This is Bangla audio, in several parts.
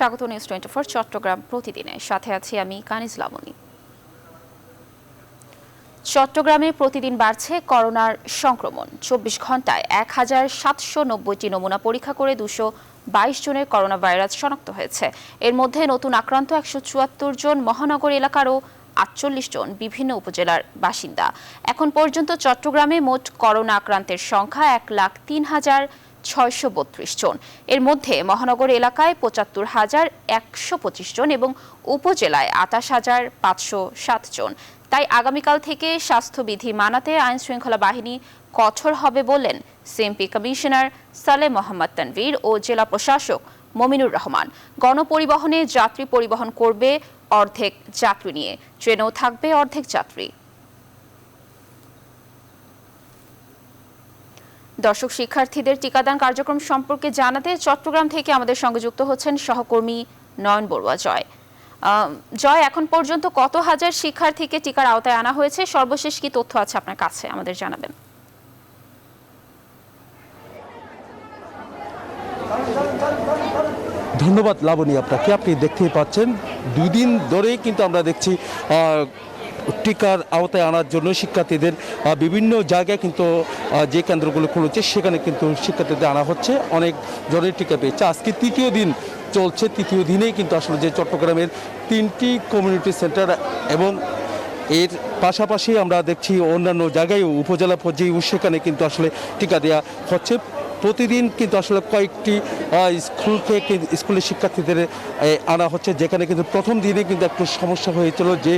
স্বাগত নিউজ 24 চট্টগ্রাম প্রতিদিনে। সাথে আছি আমি কানিজ লাবণী। চট্টগ্রামে প্রতিদিন বাড়ছে করোনার সংক্রমণ। 24 ঘন্টায় 1790টি নমুনা পরীক্ষা করে 222 জনের করোনা ভাইরাস শনাক্ত হয়েছে। এর মধ্যে নতুন আক্রান্ত 174 জন মহানগর এলাকারও 48 জন বিভিন্ন উপজেলার বাসিন্দা। এখন পর্যন্ত চট্টগ্রামে মোট করোনা আক্রান্তের সংখ্যা 1,03,632 জন। এর মধ্যে মহানগর এলাকায় 75,125 জন এবং উপজেলায় 28,507 জন। তাই আগামীকাল থেকে স্বাস্থ্যবিধি মানাতে আইন শৃঙ্খলা বাহিনী কঠোর হবে বললেন সিএমপি কমিশনার সালেহ মোহাম্মদ তানভীর ও জেলা প্রশাসক মমিনুর রহমান। গণপরিবহনে যাত্রী পরিবহন করবে অর্ধেক যাত্রী নিয়ে, ট্রেনেও থাকবে অর্ধেক যাত্রী। দর্শক, শিক্ষার্থীদের টিকাদান কার্যক্রম সম্পর্কে জানাতে চট্টগ্রাম থেকে আমাদের সঙ্গে যুক্ত হচ্ছেন সহকর্মী নয়ন বড়ুয়া। জয়, এখন পর্যন্ত কত হাজার শিক্ষার্থীকে টিকার আওতায় আনা হয়েছে? সর্বশেষ কি তথ্য আছে আপনার কাছে, আমাদের জানাবেন। ধন্যবাদ লাবণী আপনাকে। আপনি দেখতেই পাচ্ছেন 2 দিন ধরেই কিন্তু আমরা দেখছি টিকার আওতায় আনার জন্য শিক্ষার্থীদের বিভিন্ন জায়গায় কিন্তু যে কেন্দ্রগুলো খুলেছে সেখানে কিন্তু শিক্ষার্থীদের আনা হচ্ছে। অনেক জনের টিকা পেয়েছে। আজকে তৃতীয় দিন চলছে। তৃতীয় দিনেই কিন্তু আসলে যে চট্টগ্রামের 3টি কমিউনিটি সেন্টার এবং এর পাশাপাশি আমরা দেখছি অন্যান্য জায়গায় উপজেলা পর্যায়েও সেখানে কিন্তু আসলে টিকা দেওয়া হচ্ছে। প্রতিদিন কিন্তু আসলে কয়েকটি স্কুল থেকে স্কুলের শিক্ষার্থীদের আনা হচ্ছে, যেখানে কিন্তু প্রথম দিনে কিন্তু একটু সমস্যা হয়েছিল, যে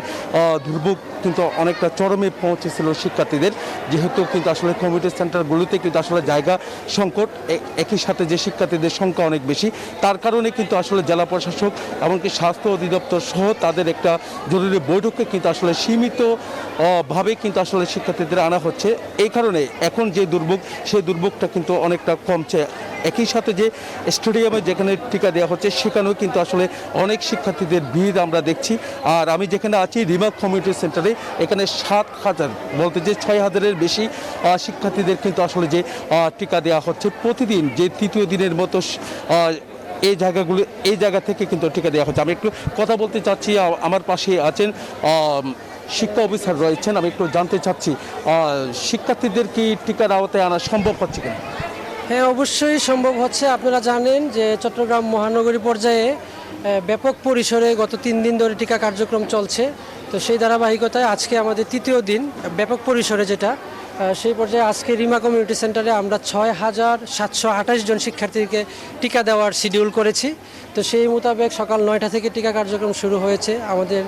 দুর্ভোগ কিন্তু অনেকটা চরমে পৌঁছেছিল শিক্ষার্থীদের, যেহেতু কিন্তু আসলে কমিউনিটি সেন্টারগুলোতে কিন্তু আসলে জায়গা সংকট, একই সাথে যে শিক্ষার্থীদের সংখ্যা অনেক বেশি, তার কারণে কিন্তু আসলে জেলা প্রশাসক এমনকি স্বাস্থ্য অধিদপ্তর সহ তাদের একটা জরুরি বৈঠকে কিন্তু আসলে সীমিত ভাবে কিন্তু আসলে শিক্ষার্থীদের আনা হচ্ছে। এই কারণে এখন যে দুর্ভোগ, সেই দুর্ভোগটা কিন্তু অনেকটা কমছে। একই সাথে যে স্টেডিয়ামে যেখানে টিকা দেওয়া হচ্ছে সেখানেও কিন্তু আসলে অনেক শিক্ষার্থীদের ভিড় আমরা দেখছি। আর আমি যেখানে আছি রিমার্ক কমিউনিটি সেন্টারে, এখানে 7,000 বলতে যে 6,000-এর বেশি শিক্ষার্থীদের কিন্তু আসলে যে টিকা দেওয়া হচ্ছে প্রতিদিন, যে তৃতীয় দিনের মতো এই জায়গা থেকে কিন্তু টিকা দেওয়া হচ্ছে। আমি একটু কথা বলতে চাচ্ছি, আমার পাশে আছেন শিক্ষা অফিসার রয়েছেন। আমি একটু জানতে চাচ্ছি শিক্ষার্থীদের কি টিকার আওতায় আনা সম্ভব হচ্ছে কিনা? হ্যাঁ, অবশ্যই সম্ভব হচ্ছে। আপনারা জানেন যে চট্টগ্রাম মহানগরী পর্যায়ে ব্যাপক পরিসরে গত 3 দিন ধরে টিকা কার্যক্রম চলছে। তো সেই ধারাবাহিকতায় আজকে আমাদের তৃতীয় দিন ব্যাপক পরিসরে, যেটা সেই পর্যায়ে আজকে রিমা কমিউনিটি সেন্টারে আমরা 6,728 জন শিক্ষার্থীকে টিকা দেওয়ার শিডিউল করেছি। তো সেই মোতাবেক সকাল 9টা থেকে টিকা কার্যক্রম শুরু হয়েছে। আমাদের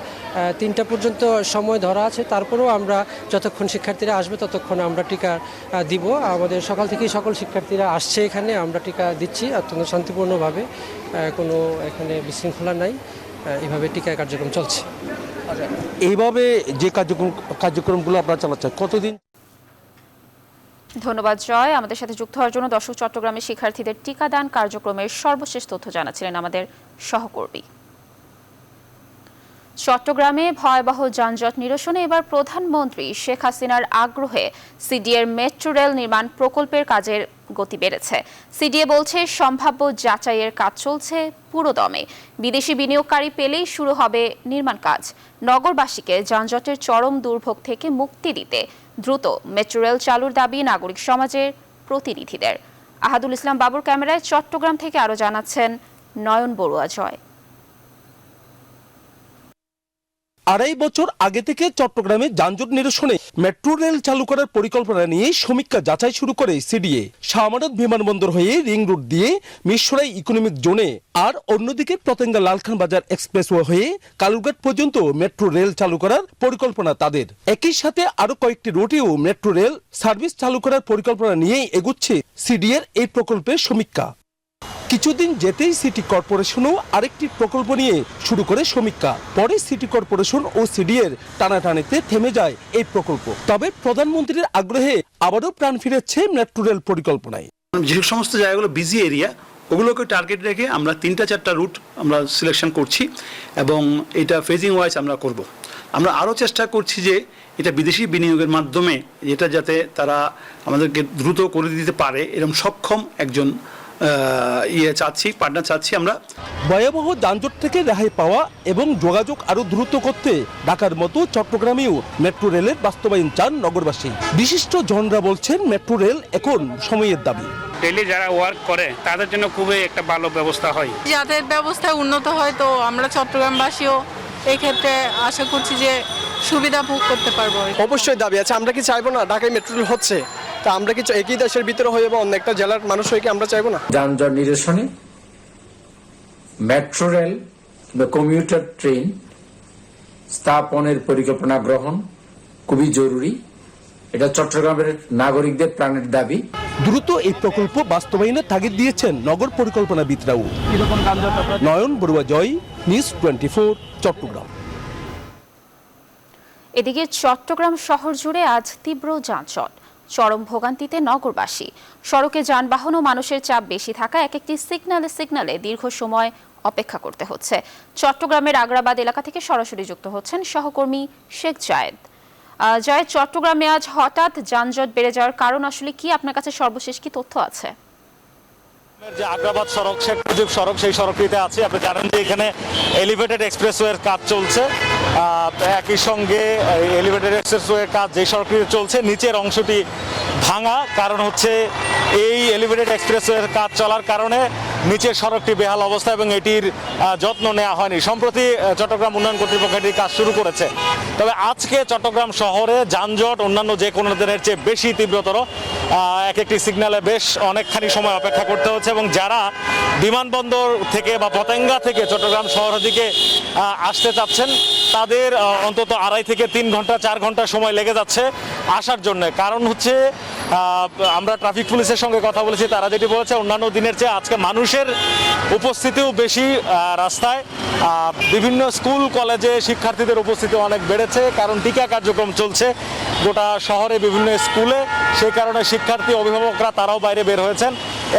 3টা পর্যন্ত সময় ধরা আছে। তারপরেও আমরা যতক্ষণ শিক্ষার্থীরা আসবে ততক্ষণ আমরা টিকা দিব। আমাদের সকাল থেকেই সকল শিক্ষার্থীরা আসছে এখানে, আমরা টিকা দিচ্ছি অত্যন্ত শান্তিপূর্ণভাবে, কোনো এখানে বিশৃঙ্খলা নাই। এইভাবে টিকা কার্যক্রম চলছে। এইভাবে যে কার্যক্রমগুলো আপনারা চালাচ্ছেন কতদিন? ধন্যবাদ জয়, আমাদের সাথে যুক্ত হওয়ার জন্য। দর্শক, চট্টগ্রামের শিক্ষার্থীদের টিকাদান কার্যক্রমের সর্বশেষ তথ্য জানাচ্ছিলেন আমাদের সহকর্মী। চট্টগ্রামে ভয়াবহ যানজট নিরসনে এবার প্রধানমন্ত্রী শেখ হাসিনার আগ্রহে সিডিএর মেট্রো রেল নির্মাণ প্রকল্পের কাজের গতি বেড়েছে। সিডিএ বলছে সম্ভাব্য যাচাইয়ের কাজ চলছে পুরোদমে। বিদেশি বিনিয়োগকারী পেলেই শুরু হবে নির্মাণ কাজ। নগরবাসীকে যানজটের চরম দুর্ভোগ থেকে মুক্তি দিতে দ্রুত মেট্রো রেল চালুর দাবি নাগরিক সমাজের প্রতিনিধিদের। আহাদুল ইসলাম বাবুর ক্যামেরায় চট্টগ্রাম থেকে আরো জানাচ্ছেন নয়ন বড়ুয়া। জয়, 2.5 বছর আগে থেকে চট্টগ্রামে যানজট নিরসনে মেট্রো রেল চালু করার পরিকল্পনা নিয়ে সমীক্ষা যাচাই শুরু করে সিডিএ। শাহমানত বিমানবন্দর হয়ে রিং রোড দিয়ে মিরসরাই ইকোনমিক জোনে, আর অন্যদিকে পতেঙ্গা লালখান বাজার এক্সপ্রেসওয়ে হয়ে কালুরঘাট পর্যন্ত মেট্রো রেল চালু করার পরিকল্পনা তাদের। একই সাথে আরো কয়েকটি রুটেও মেট্রো রেল সার্ভিস চালু করার পরিকল্পনা নিয়েই এগুচ্ছে সিডিএর এই প্রকল্পের সমীক্ষা। কিছুদিন যেতেই সিটি কর্পোরেশনও আরেকটি প্রকল্প নিয়ে শুরু করে সমীক্ষা। পরে সিটি কর্পোরেশন ও সিডিএর টানাটানিতে থেমে যায় এই প্রকল্প। তবে প্রধানমন্ত্রীর আগ্রহে আবারও প্রাণ ফিরেছে মেট্রো রেল পরিকল্পনায়। যে সমস্ত জায়গাগুলো বিজি এরিয়া, ওগুলোকে টার্গেট রেখে আমরা 3-4টা রুট আমরা সিলেকশন করছি এবং এটা ফেজিং ওয়াইজ আমরা করব। আমরা আরও চেষ্টা করছি যে এটা বিদেশি বিনিয়োগের মাধ্যমে এটা যাতে তারা আমাদেরকে দ্রুত করে দিতে পারে, এরকম সক্ষম একজন পার্টনার চাচ্ছি আমরা। ভয়াবহ যানজট থেকে রেহাই পাওয়া এবং যোগাযোগ আরো দ্রুত করতে ঢাকার মতো চট্টগ্রামেও মেট্রো রেলের বাস্তবায়ন চান নগরবাসী। বিশিষ্ট জনরা বলছেন মেট্রো রেল এখন সময়ের দাবি। ডেইলি যারা ওয়ার্ক করে তাদের জন্য খুবই একটা ভালো ব্যবস্থা হয়। যাতায়াত ব্যবস্থা উন্নত হয় তো আমরা চট্টগ্রামবাসীও এই ক্ষেত্রে আশা করছি যে সুবিধা ভোগ করতে পারবো। অবশ্যই দাবি আছে, আমরা কি চাইবো না ঢাকায় মেট্রো রেল হচ্ছে, তা আমরা কি একই দেশের ভিতরে হয়ে বা অন্য একটা জেলার মানুষ হয়ে কি আমরা চাইবো না? যানজট নিরসনে মেট্রো রেল বা কমিউটার ট্রেন স্থাপনের পরিকল্পনা গ্রহণ খুবই জরুরি। এটা চট্টগ্রামের নাগরিকদের প্রাণের দাবি। দ্রুত এই প্রকল্প বাস্তবায়নের তাগিদ দিয়েছেন নগর পরিকল্পনাবিদরাও। নয়ন বড়ুয়া জয়, নিউজ 24, চট্টগ্রাম। এদিকে চট্টগ্রাম শহর জুড়ে আজ তীব্র যানজট, চরম ভোগান্তিতে নগরবাসী। সড়কে যানবাহন ও মানুষের চাপ বেশি থাকা এক একটি সিগন্যালে দীর্ঘ সময় অপেক্ষা করতে হচ্ছে। চট্টগ্রামের আগ্রাবাদ এলাকা থেকে সরাসরি যুক্ত হচ্ছেন সহকর্মী শেখ জায়েদ। জায়েদ, চট্টগ্রামে আজ হঠাৎ যানজট বেড়ে যাওয়ার কারণ আসলে কি? আপনার কাছে সর্বশেষ কি তথ্য আছে? যে আগ্রাবাদ সড়ক, শেখ মুজিব সড়ক, সেই সড়কটিতে আছে। আপনি জানেন যে এখানে এলিভেটেড এক্সপ্রেসওয়ের কাজ চলছে। একই সঙ্গে এলিভেটেড এক্সপ্রেসওয়ের কাজ যে সড়কটিতে চলছে, নিচের অংশটি ভাঙা। কারণ হচ্ছে এই এলিভেটেড এক্সপ্রেসওয়ের কাজ চলার কারণে নিচের সড়কটি বেহাল অবস্থা এবং এটির যত্ন নেওয়া হয়নি। সম্প্রতি চট্টগ্রাম উন্নয়ন কর্তৃপক্ষ এটির কাজ শুরু করেছে। তবে আজকে চট্টগ্রাম শহরে যানজট অন্যান্য যে কোনো দিনের চেয়ে বেশি তীব্রতর। এক একটি সিগন্যালে বেশ অনেকখানি সময় অপেক্ষা করতে হচ্ছে এবং যারা বিমানবন্দর থেকে বা পতেঙ্গা থেকে চট্টগ্রাম শহরের দিকে আসতে চাচ্ছেন তাদের অন্তত 2.5 থেকে 3 ঘন্টা 4 ঘন্টা সময় লেগে যাচ্ছে আসার জন্য। কারণ হচ্ছে আমরা ট্রাফিক পুলিশের সঙ্গে কথা বলেছি, তারা যেটি বলেছে অন্যান্য দিনের চেয়ে আজকে মানুষের উপস্থিতিও বেশি রাস্তায়। বিভিন্ন স্কুল কলেজে শিক্ষার্থীদের উপস্থিতি অনেক বেড়েছে, কারণ টিকা কার্যক্রম চলছে গোটা শহরে বিভিন্ন স্কুলে। সেই কারণে শিক্ষার্থী, অভিভাবকরা তারাও বাইরে বের হয়েছেন।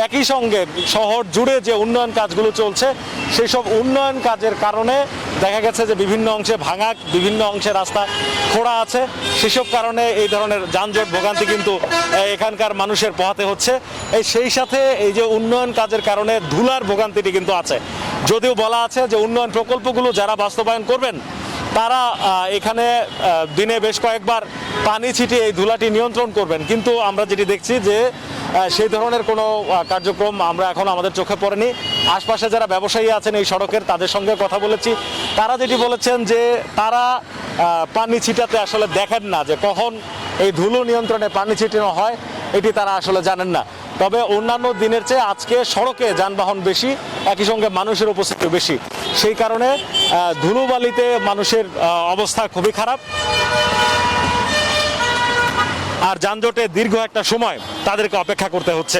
একই সঙ্গে শহর জুড়ে যে উন্নয়ন কাজগুলো চলছে সেই সব উন্নয়ন কাজের কারণে দেখা গেছে যে বিভিন্ন অংশে ভাঙা, বিভিন্ন অংশে রাস্তা খোঁড়া আছে। সেসব কারণে এই ধরনের যানজট ভোগান্তি কিন্তু এখানকার মানুষের পোহাতে হচ্ছে। সেই সাথে এই যে উন্নয়ন কাজের কারণে ধুলার ভোগান্তিটি কিন্তু আছে। যদিও বলা আছে যে উন্নয়ন প্রকল্পগুলো যারা বাস্তবায়ন করবেন তারা এখানে দিনে বেশ কয়েকবার পানি ছিটিয়ে এই ধুলাটি নিয়ন্ত্রণ করবেন, কিন্তু আমরা যেটি দেখছি যে সেই ধরনের কোনো কার্যক্রম আমরা এখন আমাদের চোখে পড়েনি। আশপাশে যারা ব্যবসায়ী আছেন এই সড়কের, তাদের সঙ্গে কথা বলেছি। তারা যেটি বলেছেন যে তারা পানি ছিটাতে আসলে দেখেন না, যে কখন এই ধুলো নিয়ন্ত্রণে পানি ছিটানো হয় এটি তারা আসলে জানেন না। তবে অন্যান্য দিনের চেয়ে আজকে সড়কে যানবাহন বেশি, একই সঙ্গে মানুষের উপস্থিতি বেশি। সেই কারণে ধুলোবালিতে মানুষের অবস্থা খুবই খারাপ আর যানজটে দীর্ঘ একটা সময় তাদেরকে অপেক্ষা করতে হচ্ছে।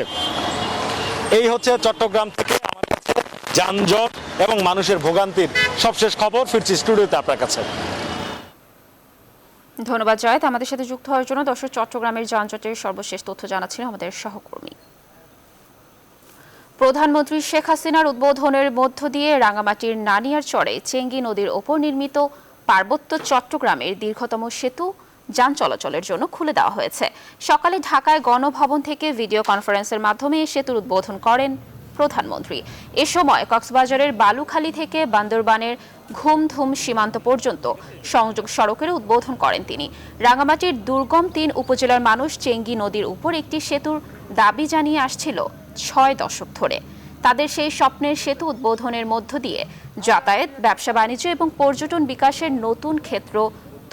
এই হচ্ছে চট্টগ্রাম থেকে আমার কাছে যানজট এবং মানুষের ভোগান্তির সবশেষ খবর। ফিরছি স্টুডিওতে আপনার কাছে। ধন্যবাদ জায়েদ আমাদের সাথে যুক্ত হওয়ার জন্য। দর্শক, চট্টগ্রামের যানজটের সর্বশেষ তথ্য জানাচ্ছিল আমাদের সহকর্মী। প্রধানমন্ত্রী শেখ হাসিনার উদ্বোধনের মধ্য দিয়ে রাঙামাটির নানিয়ারচরে চেঙ্গি নদীর ওপর নির্মিত পার্বত্য চট্টগ্রামের দীর্ঘতম সেতু যান চলাচলের জন্য খুলে দেওয়া হয়েছে। সকালে ঢাকায় গণভবন থেকে ভিডিও কনফারেন্সের মাধ্যমে সেতুর উদ্বোধন করেন প্রধানমন্ত্রী। এ সময় কক্সবাজারের বালুখালী থেকে বান্দরবানের ঘুমধুম সীমান্ত পর্যন্ত সংযোগ সড়কের উদ্বোধন করেন তিনি। রাঙামাটির দুর্গম 3 উপজেলার মানুষ চেঙ্গি নদীর উপর একটি সেতুর দাবি জানিয়ে আসছিল 6 দশক ধরে। তাদের সেই স্বপ্নের সেতু উদ্বোধনের মধ্য দিয়ে যাতায়াত, ব্যবসা বাণিজ্য এবং পর্যটন বিকাশের নতুন ক্ষেত্র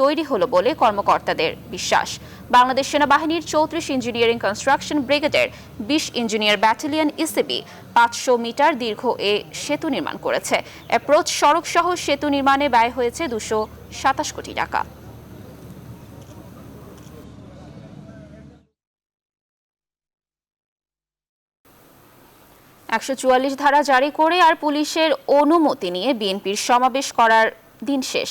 তৈরি হলো বলে কর্মকর্তাদের বিশ্বাস। বাংলাদেশ সেনাবাহিনীর 34 ইঞ্জিনিয়ারিং কনস্ট্রাকশন ব্রিগেডের 20 ইঞ্জিনিয়ার ব্যাটালিয়ন ইসিবি 500 মিটার দীর্ঘ এ সেতু নির্মাণ করেছে। অ্যাপ্রোচ সড়ক সহ সেতু নির্মাণে ব্যয় হয়েছে 227 কোটি টাকা। $144 ধারা জারি করে আর পুলিশের অনুমতি নিয়ে বিএনপির সমাবেশ করার দিন শেষ।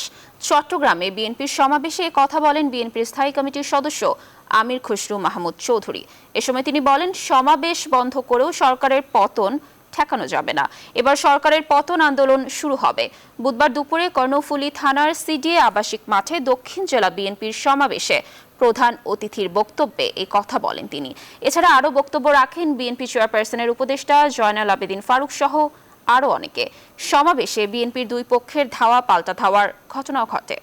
চট্টগ্রামে বিএনপির সমাবেশে কথা বলেন বিএনপির স্থায়ী কমিটির সদস্য আমির খসরু মাহমুদ চৌধুরী। এ সময় তিনি বলেন, সমাবেশ বন্ধ করেও সরকারের পতন ঠেকানো যাবে না। এবার সরকারের পতন আন্দোলন শুরু হবে। বুধবার দুপুরে কর্ণফুলী থানার সিডিএ আবাসিক মাঠে দক্ষিণ জেলা বিএনপির সমাবেশে প্রধান অতিথির বক্তব্যে এই কথা বলেন তিনি। এছাড়া আরও বক্তব্য রাখেন বিএনপি চেয়ারপারসনের উপদেষ্টা জয়নাল আবেদিন ফারুক সহ আরও অনেকে। সমাবেশে বিএনপির দুই পক্ষের ধাওয়া পাল্টা ধাওয়ার ঘটনাও ঘটে।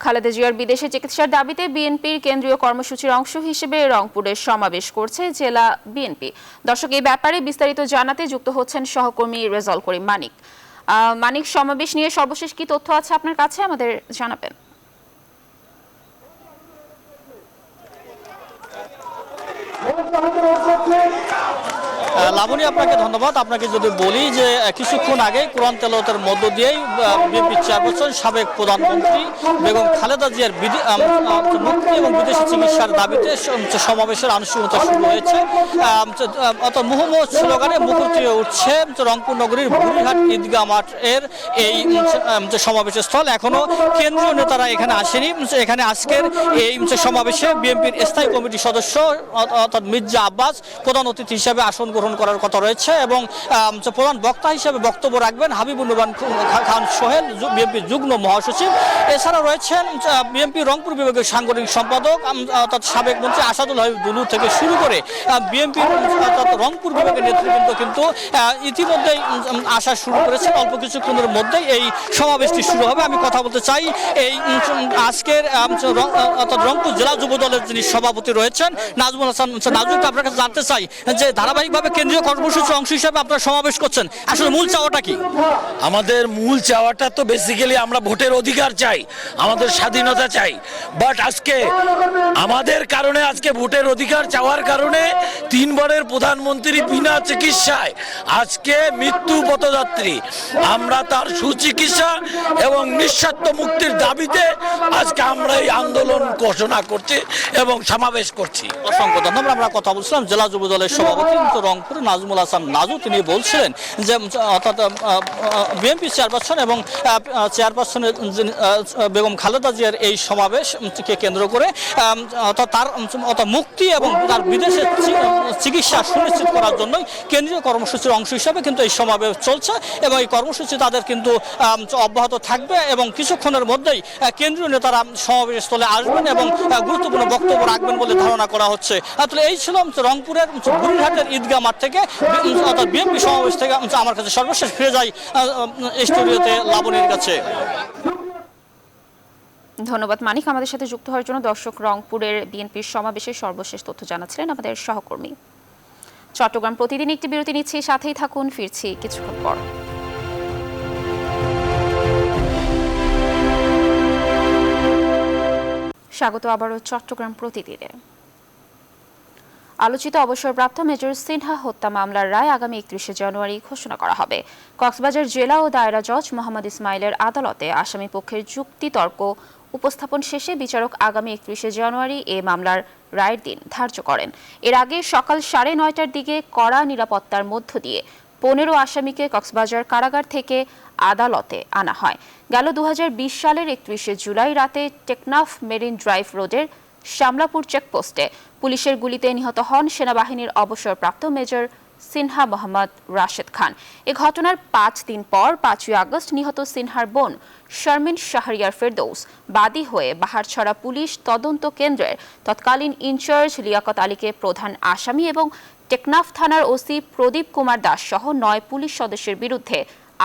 খালেদা জিয়ার বিদেশে চিকিৎসার দাবিতে বিএনপির কেন্দ্রীয় কর্মসূচির অংশ হিসেবে রংপুরে সমাবেশ করছে জেলা বিএনপি। দর্শক, এই ব্যাপারে বিস্তারিত জানাতে যুক্ত হচ্ছেন সহকর্মী রেজাউল করিম মানিক। মানিক, সমাবেশ নিয়ে সর্বশেষ কি তথ্য আছে আপনার কাছে, আমাদের জানাবেন। লাবণী, আপনাকে ধন্যবাদ। আপনাকে যদি বলি যে কিছুক্ষণ আগে কোরআন তেলাওয়াতের মধ্য দিয়েই বিএনপি চেয়ারপারসন সাবেক প্রধানমন্ত্রী বেগম খালেদা জিয়ার মুক্তি এবং বিদেশি চিকিৎসার দাবিতে সমাবেশের আনুষ্ঠানিকতা শুরু হয়েছে। অর্থাৎ মুহুর্মুহু স্লোগানে মুখরিত হয়ে উঠছে রংপুর নগরীর বুড়িহাট ঈদগাহ মাঠের এই সমাবেশের স্থল। এখনো কেন্দ্রীয় নেতারা এখানে আসেনি। এখানে আজকের এই সমাবেশে বিএনপির স্থায়ী কমিটির সদস্য অর্থাৎ মির্জা আব্বাস প্রধান অতিথি হিসেবে আসন গ্রহণ করার কথা রয়েছে এবং প্রধান বক্তা হিসেবে বক্তব্য রাখবেন হাবিবুর রহমান খান সোহেল, বিএনপির যুগ্ম মহাসচিব। এছাড়া রয়েছেন বিএনপি রংপুর বিভাগের সাংগঠনিক সম্পাদক অর্থাৎ সাবেক মন্ত্রী আসাদুল হাবিব দুলু থেকে শুরু করে বিএনপির অর্থাৎ রংপুর বিভাগের নেতৃবৃন্দ কিন্তু ইতিমধ্যেই আসা শুরু করেছেন। অল্প কিছুক্ষণের মধ্যেই এই সমাবেশটি শুরু হবে। আমি কথা বলতে চাই এই আজকের অর্থাৎ রংপুর জেলা যুব দলের যিনি সভাপতি রয়েছেন নাজমুল হাসান নাজুকে আপনার কাছে জানতে চাই যে ধারাবাহিকভাবে কেন্দ্রীয় কর্মসূচির অংশ হিসেবে আপনারা সমাবেশ করছেন, আসলে মূল চাওয়াটা কি? আমাদের মূল চাওয়াটা তো বেসিক্যালি আমরা ভোটের অধিকার চাই, আমাদের স্বাধীনতা চাই। বাট আজকে আমাদের কারণে, আজকে ভোটের অধিকার চাওয়ার কারণে 3 বারের প্রধানমন্ত্রী বিনা চিকিৎসায় আজকে মৃত্যু পথযাত্রী। আমরা তার সুচিকিৎসা এবং নিঃস্বার্থ মুক্তির দাবিতে আজকে আমরা এই আন্দোলন ঘোষণা করছি এবং সমাবেশ করছি। অসংখ্য ধন্যবাদ। আমরা কথা বলছিলাম জেলা যুব দলের সভাপতি রংপুর নাজমুল হাসান নাজু। তিনি বলছিলেন যে অর্থাৎ বিএনপি চেয়ারপারসন এবং চেয়ারপারসনের বেগম খালেদা জিয়ার এই সমাবেশকে কেন্দ্র করে অর্থাৎ তার মুক্তি এবং তার বিদেশে চিকিৎসা সুনিশ্চিত করার জন্যই কেন্দ্রীয় কর্মসূচির অংশ হিসাবে কিন্তু এই সমাবেশ চলছে এবং এই কর্মসূচি তাদের কিন্তু অব্যাহত থাকবে এবং কিছুক্ষণের মধ্যেই কেন্দ্রীয় নেতারা সমাবেশস্থলে আসবেন এবং গুরুত্বপূর্ণ বক্তব্য রাখবেন বলে ধারণা করা হচ্ছে। আসলে এই ছিল রংপুরের বুড়িহাটের ঈদগাহ মাঠ থেকে অর্থাৎ বিএনপি সমাবেশ থেকে আমার কাছে সর্বশেষ ফিরে যাই স্টুডিওতে লাবণীর কাছে। ধন্যবাদ মানিক আমাদের সাথে যুক্ত হওয়ার জন্য। দর্শক, রংপুরের বিএনপির সমাবেশের সর্বশেষ তথ্য জানাচ্ছিলেন আমাদের সহকর্মী। চট্টগ্রাম প্রতিদিন একটি বিরতি নিচ্ছি, সাথেই থাকুন, ফিরছি কিছুক্ষণ পর। স্বাগত আবারও চট্টগ্রাম প্রতিদিনে। আলোচিত অবসরপ্রাপ্ত মেজর সিনহা হত্যা মামলার রায় আগামী 31শে জানুয়ারি ঘোষণা করা হবে। কক্সবাজার জেলা ও দায়রা জজ মোহাম্মদ ইসমাইলের আদালতে আসামি পক্ষের যুক্তিতর্ক উপস্থাপন শেষে বিচারক আগামী 31শে জানুয়ারি এ মামলার রায়ের দিন ধার্য করেন। এর আগে সকাল 9:30টার দিকে কড়া নিরাপত্তার মধ্য দিয়ে 15 আসামিকে কক্সবাজার কারাগার থেকে আদালতে আনা হয়। গেল 2020 সালের 31শে জুলাই রাতে টেকনাফ মেরিন ড্রাইভ রোডের শামলাপুর চেকপোস্টে পুলিশের গুলিতে নিহত হন সেনাবাহিনীর অবসরপ্রাপ্ত মেজর সিনহা মোহাম্মদ রাশেদ খান। এ ঘটনার 5 দিন পর 5ই আগস্ট নিহত সিনহার বোন শারমিন শাহরিয়ার ফেরদৌস বাদী হয়ে বাহারছড়া পুলিশ তদন্ত কেন্দ্রের তৎকালীন ইনচার্জ লিয়াকত আলীকে প্রধান আসামি এবং টেকনাফ থানার ওসি প্রদীপ কুমার দাস সহ 9 পুলিশ সদস্যের বিরুদ্ধে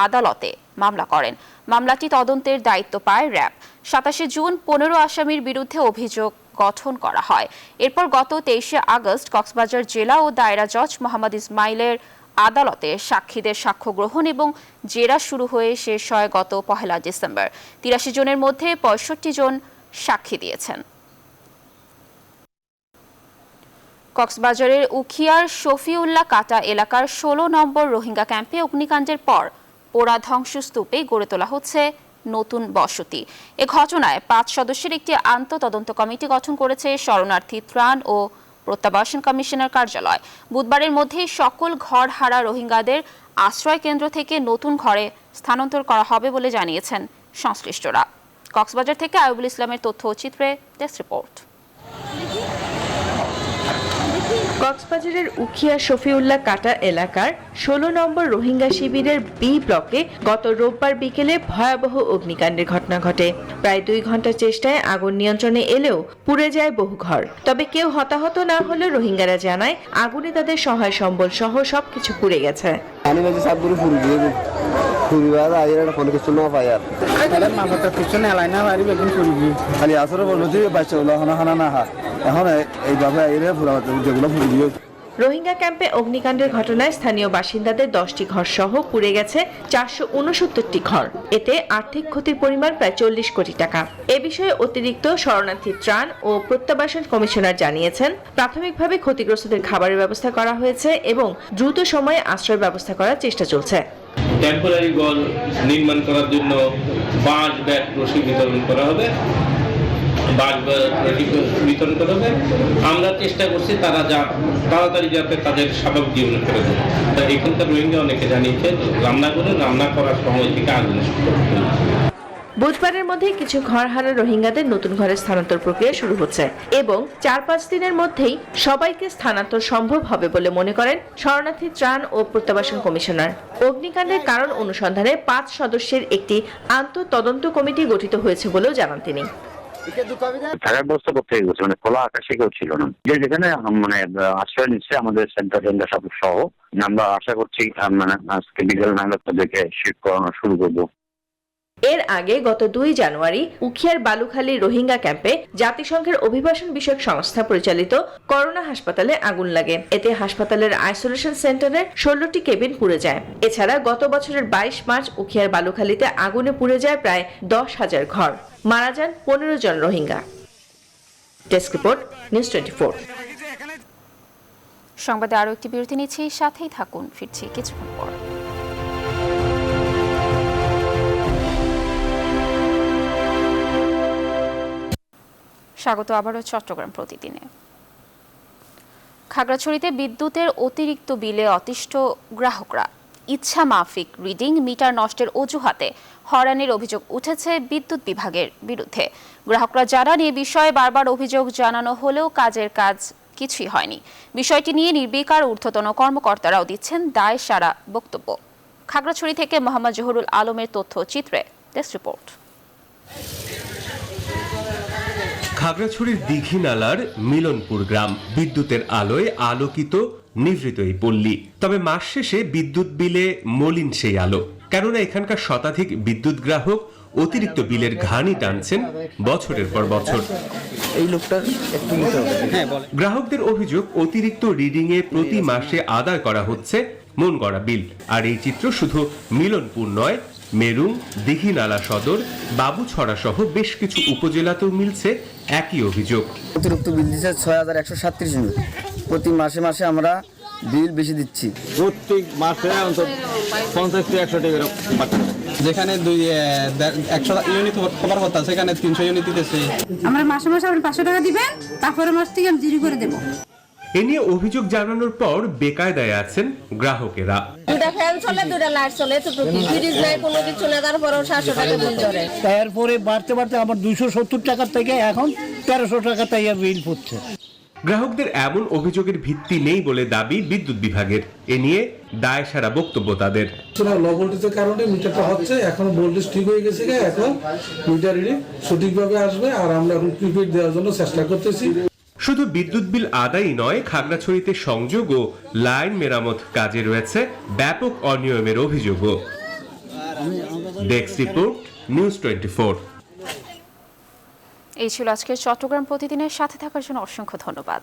আদালতে মামলা করেন। মামলাটি তদন্তের দায়িত্ব পায় র্যাব। 27শে জুন 15 আসামির বিরুদ্ধে অভিযোগ গঠন করা হয়। এরপর গত 23শে আগস্ট কক্সবাজার জেলা ও দায়রা জজ মোহাম্মদ ইসমাইলের আদালতে সাক্ষীদের সাক্ষ্য গ্রহণ এবং জেরা শুরু হয়ে শেষ হয় গত 1 ডিসেম্বর। 83 জনের মধ্যে 65 জন সাক্ষী দিয়েছেন। কক্সবাজারের উখিয়ার শফিউল্লাহ কাটা এলাকার 16 নম্বর রোহিঙ্গা ক্যাম্পে অগ্নিকাণ্ডের পর পোড়া ধ্বংসস্তূপে গড়ে তোলা হচ্ছে নতুন বসতি। এ ঘটনায় 5 সদস্যের একটি আন্তঃতদন্ত কমিটি গঠন করেছে শরণার্থী ত্রাণ ও প্রত্যাবাসন কমিশনার কার্যালয়। বুধবারের মধ্যে সকল ঘর হারা রোহিঙ্গাদের আশ্রয় কেন্দ্র থেকে নতুন ঘরে স্থানান্তর করা হবে বলে জানিয়েছেন সংশ্লিষ্টরা। কক্সবাজার থেকে আয়ুবুল ইসলামের তথ্য ও চিত্রে ডেস্ক রিপোর্ট। কক্সবাজারের উখিয়া শফিউল্লাহ কাটা এলাকার ১৬ নম্বর রোহিঙ্গা শিবিরের বি ব্লকে গত রোববার বিকেলে ভয়াবহ অগ্নিকাণ্ডের ঘটনা ঘটে। প্রায় ২ ঘন্টার চেষ্টায় আগুন নিয়ন্ত্রণে এলেও পুড়ে যায় বহু ঘর। তবে কেউ হতাহত না হলেও রোহিঙ্গারা জানায় আগুনে তাদের সহায় সম্বল সহ সবকিছু পুড়ে গেছে। রোহিঙ্গা ক্যাম্পে অগ্নিকাণ্ডের ঘটনায় স্থানীয় বাসিন্দাদের 10টি ঘর সহ পুড়ে গেছে 469টি ঘর। এতে আর্থিক ক্ষতির পরিমাণ প্রায় 40 কোটি টাকা। এ বিষয়ে অতিরিক্ত শরণার্থী ত্রাণ ও প্রত্যাবাসন কমিশনার জানিয়েছেন, প্রাথমিকভাবে ক্ষতিগ্রস্তদের খাবারের ব্যবস্থা করা হয়েছে এবং দ্রুত সময়ে আশ্রয় ব্যবস্থা করার চেষ্টা চলছে। টেম্পোরারি ঘর নির্মাণ করার জন্য বাঁশ ব্যাট রশি বিতরণ করা হবে, আমরা চেষ্টা করছি তারা তাড়াতাড়ি যাতে তাদের স্বাভাবিক জীবনে ফেরে দেয়। এখানকার রোহিঙ্গা অনেকে জানিয়েছে রান্না করার সময় থেকে আগুন। বুধবারের মধ্যে কিছু ঘর হারা রোহিঙ্গাদের নতুন ঘরে স্থানান্তর প্রক্রিয়া শুরু হচ্ছে এবং ৪-৫ দিনের মধ্যেই সবাইকে স্থানান্তর সম্ভব হবে বলে মনে করেন শরণার্থী ত্রাণ ও প্রত্যাবাসন কমিশনার। অগ্নিকাণ্ডের কারণ অনুসন্ধানে ৫ সদস্যের একটি আন্তঃতদন্ত কমিটি গঠিত হয়েছে বলেও জানান তিনি। থাকার ব্যবস্থা করতে গেছে, মানে খোলা আকাশে কেউ ছিল না, যেখানে মানে আশ্রয় নিচ্ছে আমাদের সেন্টার সহ। আমরা আশা করছি মানে আজকে বিকেল নাগাদ তাদেরকে শিফট করানো শুরু করবো। এর আগে গত ২ জানুয়ারি উখিয়ার বালুখালী রোহিঙ্গা ক্যাম্পে জাতিসংঘের অভিবাসন বিষয়ক সংস্থা পরিচালিত করোনা হাসপাতালে আগুন লাগে। এতে হাসপাতালের আইসোলেশন সেন্টারের ১৬টি কেবিন পুড়ে যায়। এছাড়া গত বছরের ২২ মার্চ উখিয়ার বালুখালীতে আগুনে পুড়ে যায় প্রায় ১০,০০০ ঘর। মারা যান ১৫ জন রোহিঙ্গা। Desk report, news 24। সংবাদে আরো একটি বিরতি নিচ্ছি, সাথেই থাকুন, ফিরছি কিছুক্ষণ পর। স্বাগত আবারও চট্টগ্রাম প্রতিদিনে। খাগড়াছড়িতে বিদ্যুতের অতিরিক্ত বিলে অতিষ্ঠ গ্রাহকরা। ইচ্ছা মাফিক রিডিং মিটার নষ্টের অজুহাতে হয়রানির অভিযোগ উঠেছে বিদ্যুৎ বিভাগের বিরুদ্ধে। গ্রাহকরা জানান, এ বিষয়ে বারবার অভিযোগ জানানো হলেও কাজের কাজ কিছুই হয়নি। বিষয়টি নিয়ে নির্বিকার ঊর্ধ্বতন কর্মকর্তারাও দিচ্ছেন দায় সারা বক্তব্য। খাগড়াছড়ি থেকে মোহাম্মদ জহুরুল আলমের তথ্যচিত্রে ডেস্ক রিপোর্ট। খাগড়াছড়ির দীঘিনালার মিলনপুর গ্রাম বিদ্যুতের আলোয় আলোকিত নিভৃত এই পল্লী। তবে মাস শেষে বিদ্যুৎ বিলে মলিন সেই আলো, কেননা এখানকার শতাধিক বিদ্যুৎ গ্রাহক অতিরিক্ত বিলের ঘানি টানছেন বছরের পর বছর। গ্রাহকদের অভিযোগ, অতিরিক্ত রিডিং এ প্রতি মাসে আদায় করা হচ্ছে মন গড়া বিল। আর এই চিত্র শুধু মিলনপুর নয়, মেরুং, দীঘিনালা সদর, বাবুছড়া সহ বেশ কিছু উপজেলাতেও মিলছে একই অভিযোগ। অতিরিক্ত বিল দিচ্ছে ৬,১৩৭ ইউনিট। প্রতি মাসে মাসে আমরা বিল বেশি দিচ্ছি, প্রত্যেক মাসে অন্তত ৫০ থেকে ১০০ টাকা। যেখানে ১০০ ইউনিট কভার করতে সেখানে ৩০০ ইউনিট দিতেছে। আমরা মাসে মাসে ৫০০ টাকা দিবেন, তারপরে মাস থেকে আমি জিরো করে দেবো। এ নিয়ে অভিযোগ জানানোর পর বেকায়দায় আছেন গ্রাহকেরা। দুটা ফ্যান চলে, দুটা লাইট চলে, তো ফ্রিজ নাই, কোনো কিছু না, তারপরেও ৭০০ টাকা বিল ধরে। তারপরে বাড়তে বাড়তে আমার ২৭০ টাকার থেকে এখন ১৩০০ টাকা তাই বিল পড়ছে। গ্রাহকদের এমন অভিযোগের ভিত্তি নেই বলে দাবি বিদ্যুৎ বিভাগের। এ নিয়ে দায় সারা বক্তব্য তাদের। লো ভোল্টেজের কারণে মিটারটা হচ্ছে, এখন ভোল্টেজ ঠিক হয়ে গেছে, এখন মিটার রিডিং সঠিকভাবে আসবে, আর আমরা এখন প্রিপেড দেওয়ার জন্য চেষ্টা করতেছি। শুধু বিদ্যুৎ বিল আদায়ই নয়, খাগড়াছড়িতে সংযোগ ও লাইন মেরামত কাজে রয়েছে ব্যাপক অনিয়মের অভিযোগও। Desk report, news 24। এই ছিল আজকের চট্টগ্রাম প্রতিদিনের। সাথে থাকার জন্য অসংখ্য ধন্যবাদ।